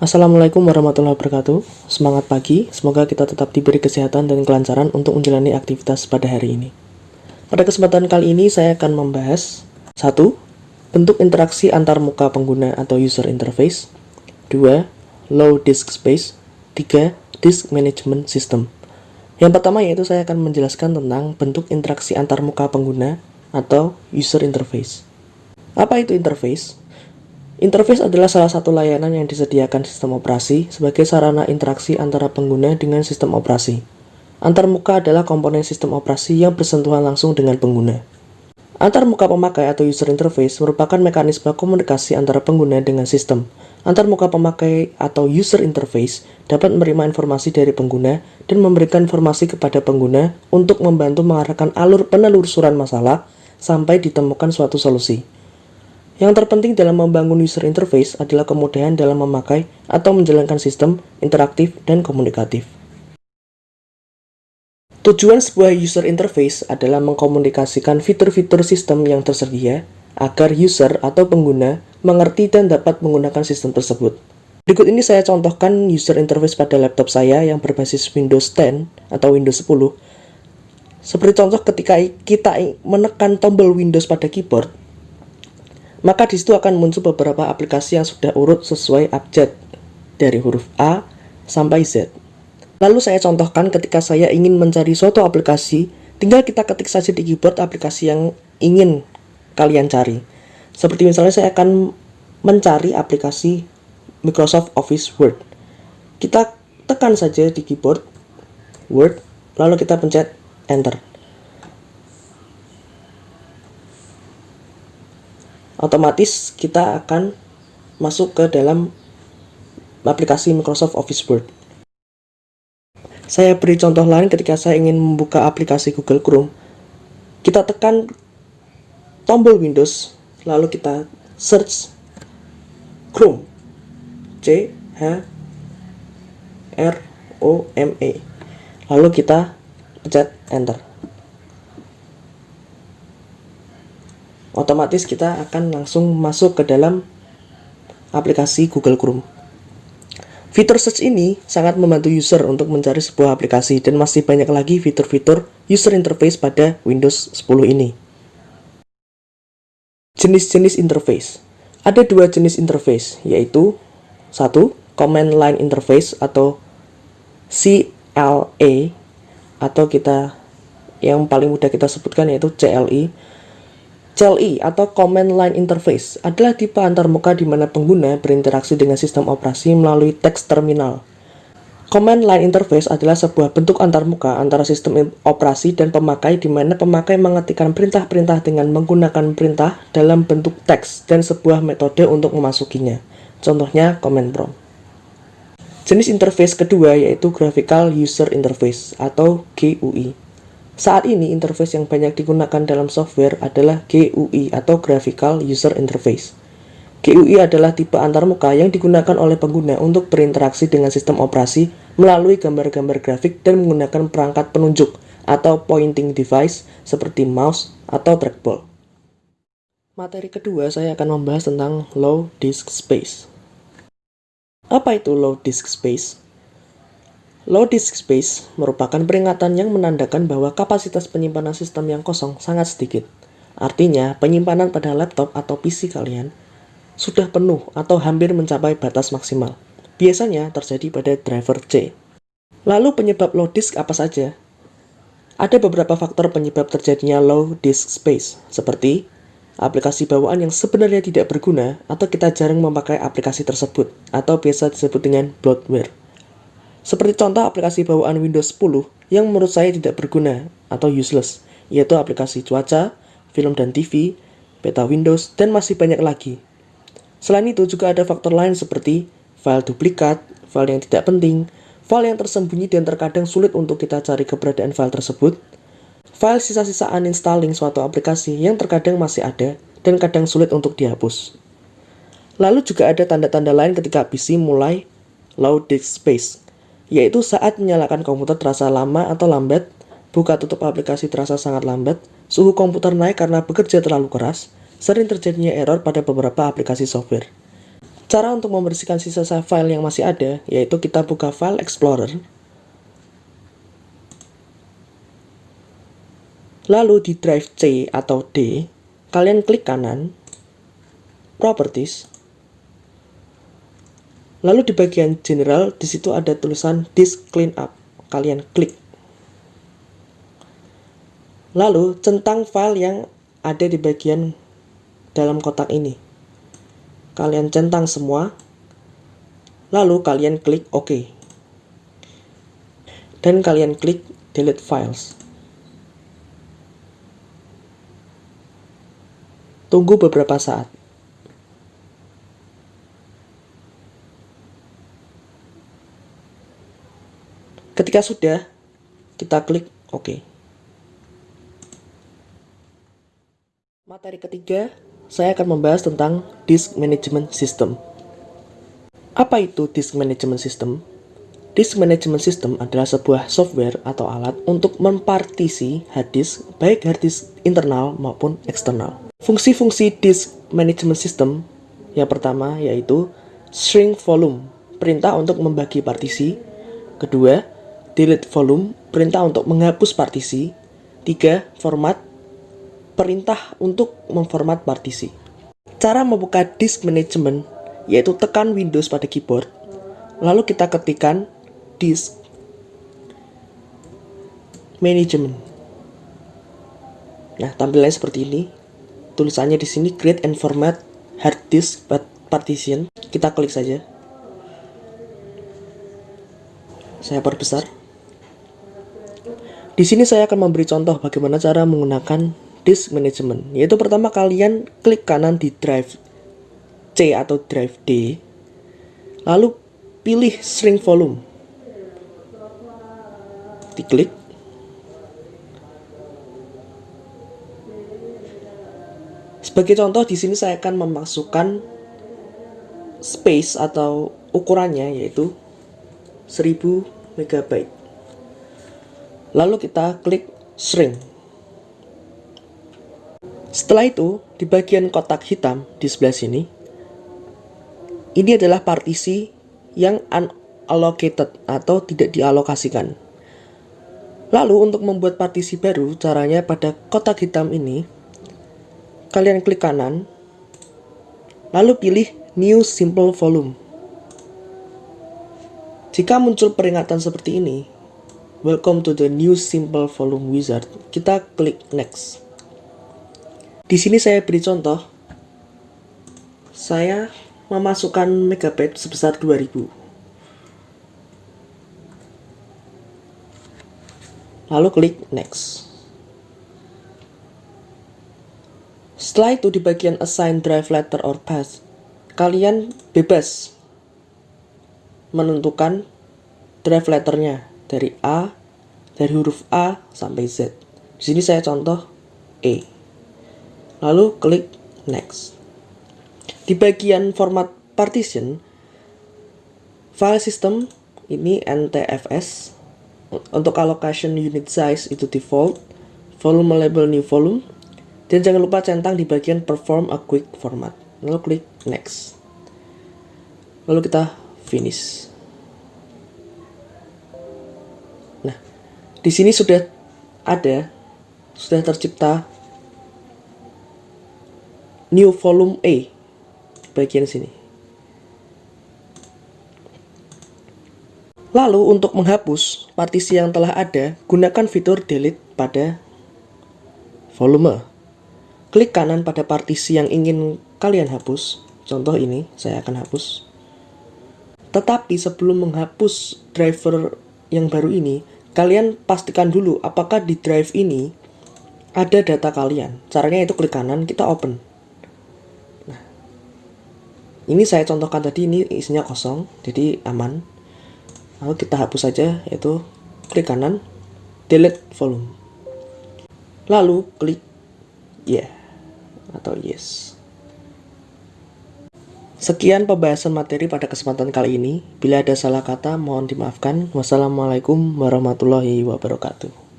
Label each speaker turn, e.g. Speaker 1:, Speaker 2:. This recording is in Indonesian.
Speaker 1: Assalamualaikum warahmatullahi wabarakatuh. Semangat pagi, semoga kita tetap diberi kesehatan dan kelancaran untuk menjalani aktivitas pada hari ini. Pada kesempatan kali ini saya akan membahas 1. Bentuk interaksi antar muka pengguna atau user interface. 2. Low disk space. 3. Disk management system. Yang pertama yaitu saya akan menjelaskan tentang bentuk interaksi antar muka pengguna atau user interface. Apa itu interface? Interface adalah salah satu layanan yang disediakan sistem operasi sebagai sarana interaksi antara pengguna dengan sistem operasi. Antarmuka adalah komponen sistem operasi yang bersentuhan langsung dengan pengguna. Antarmuka pemakai atau user interface merupakan mekanisme komunikasi antara pengguna dengan sistem. Antarmuka pemakai atau user interface dapat menerima informasi dari pengguna dan memberikan informasi kepada pengguna untuk membantu mengarahkan alur penelusuran masalah sampai ditemukan suatu solusi. Yang terpenting dalam membangun user interface adalah kemudahan dalam memakai atau menjalankan sistem interaktif dan komunikatif. Tujuan sebuah user interface adalah mengkomunikasikan fitur-fitur sistem yang tersedia agar user atau pengguna mengerti dan dapat menggunakan sistem tersebut. Berikut ini saya contohkan user interface pada laptop saya yang berbasis Windows 10 atau Windows 10. Seperti contoh ketika kita menekan tombol Windows pada keyboard, maka di situ akan muncul beberapa aplikasi yang sudah urut sesuai abjad dari huruf A sampai Z. Lalu saya contohkan ketika saya ingin mencari suatu aplikasi, tinggal kita ketik saja di keyboard aplikasi yang ingin kalian cari. Seperti misalnya saya akan mencari aplikasi Microsoft Office Word. Kita tekan saja di keyboard Word, lalu kita pencet Enter. Otomatis kita akan masuk ke dalam aplikasi Microsoft Office Word. Saya beri contoh lain ketika saya ingin membuka aplikasi Google Chrome. Kita tekan tombol Windows, lalu kita search Chrome, C-H-R-O-M-E, lalu kita pencet Enter. Otomatis kita akan langsung masuk ke dalam aplikasi Google Chrome. Fitur search ini sangat membantu user untuk mencari sebuah aplikasi dan masih banyak lagi fitur-fitur user interface pada Windows 10 ini. Jenis-jenis interface. Ada dua jenis interface, yaitu 1. Command Line Interface atau CLA, atau yang paling mudah kita sebutkan yaitu CLI. CLI atau Command Line Interface adalah tipe antarmuka di mana pengguna berinteraksi dengan sistem operasi melalui teks terminal. Command Line Interface adalah sebuah bentuk antarmuka antara sistem operasi dan pemakai di mana pemakai mengetikkan perintah-perintah dengan menggunakan perintah dalam bentuk teks dan sebuah metode untuk memasukinya. Contohnya command prompt. Jenis interface kedua yaitu Graphical User Interface atau GUI. Saat ini, interface yang banyak digunakan dalam software adalah GUI atau Graphical User Interface. GUI adalah tipe antarmuka yang digunakan oleh pengguna untuk berinteraksi dengan sistem operasi melalui gambar-gambar grafik dan menggunakan perangkat penunjuk atau pointing device seperti mouse atau trackball. Materi kedua, saya akan membahas tentang Low Disk Space. Apa itu Low Disk Space? Low disk space merupakan peringatan yang menandakan bahwa kapasitas penyimpanan sistem yang kosong sangat sedikit. Artinya, penyimpanan pada laptop atau PC kalian sudah penuh atau hampir mencapai batas maksimal. Biasanya terjadi pada driver C. Lalu penyebab low disk apa saja? Ada beberapa faktor penyebab terjadinya low disk space, seperti aplikasi bawaan yang sebenarnya tidak berguna atau kita jarang memakai aplikasi tersebut, atau biasa disebut dengan bloatware. Seperti contoh aplikasi bawaan Windows 10 yang menurut saya tidak berguna atau useless, yaitu aplikasi cuaca, film dan TV, beta Windows, dan masih banyak lagi. Selain itu juga ada faktor lain seperti file duplikat, file yang tidak penting, file yang tersembunyi dan terkadang sulit untuk kita cari keberadaan file tersebut, file sisa-sisa uninstalling suatu aplikasi yang terkadang masih ada dan kadang sulit untuk dihapus. Lalu juga ada tanda-tanda lain ketika PC mulai low disk space, yaitu saat menyalakan komputer terasa lama atau lambat, buka tutup aplikasi terasa sangat lambat, suhu komputer naik karena bekerja terlalu keras, sering terjadinya error pada beberapa aplikasi software. Cara untuk membersihkan sisa file yang masih ada, yaitu kita buka File Explorer. Lalu di drive C atau D, kalian klik kanan, Properties. Lalu di bagian General, di situ ada tulisan Disk Cleanup. Kalian klik. Lalu centang file yang ada di bagian dalam kotak ini. Kalian centang semua. Lalu kalian klik OK. Dan kalian klik Delete Files. Tunggu beberapa saat. Ketika sudah, kita klik OK. Materi ketiga, saya akan membahas tentang Disk Management System. Apa itu Disk Management System? Disk Management System adalah sebuah software atau alat untuk mempartisi hard disk, baik hard disk internal maupun eksternal. Fungsi-fungsi Disk Management System yang pertama yaitu shrink volume, perintah untuk membagi partisi. Kedua, delete volume, perintah untuk menghapus partisi. 3. Format, perintah untuk memformat partisi. Cara membuka disk management yaitu tekan Windows pada keyboard, lalu kita ketikkan disk management. Nah, tampilannya seperti ini. Tulisannya di sini create and format hard disk partition. Kita klik saja. Saya perbesar. Di sini saya akan memberi contoh bagaimana cara menggunakan disk management. Yaitu pertama kalian klik kanan di drive C atau drive D. Lalu pilih shrink volume. Diklik. Sebagai contoh di sini saya akan memasukkan space atau ukurannya yaitu 1000 MB. Lalu kita klik shrink. Setelah itu, di bagian kotak hitam di sebelah sini, ini adalah partisi yang unallocated atau tidak dialokasikan. Lalu untuk membuat partisi baru, caranya pada kotak hitam ini, kalian klik kanan, lalu pilih New Simple Volume. Jika muncul peringatan seperti ini, Welcome to the new simple volume wizard. Kita klik next. Di sini saya beri contoh. Saya memasukkan megabyte sebesar 2000. Lalu klik next. Setelah itu di bagian assign drive letter or path, kalian bebas menentukan drive letternya. Dari huruf A sampai Z. Di sini saya contoh E. Lalu klik next. Di bagian format partition, file system ini NTFS. Untuk allocation unit size itu default, volume label new volume, dan jangan lupa centang di bagian perform a quick format. Lalu klik next. Lalu kita finish. Di sini sudah tercipta new volume A di bagian sini. Lalu untuk menghapus partisi yang telah ada, gunakan fitur delete pada volume. Klik kanan pada partisi yang ingin kalian hapus. Contoh ini, saya akan hapus. Tetapi sebelum menghapus driver yang baru ini, kalian pastikan dulu apakah di drive ini ada data kalian. Caranya itu klik kanan, kita open. Nah, ini saya contohkan tadi, ini isinya kosong, jadi aman. Lalu kita hapus saja, yaitu klik kanan, delete volume. Lalu klik yeah atau yes. Sekian pembahasan materi pada kesempatan kali ini. Bila ada salah kata, mohon dimaafkan. Wassalamualaikum warahmatullahi wabarakatuh.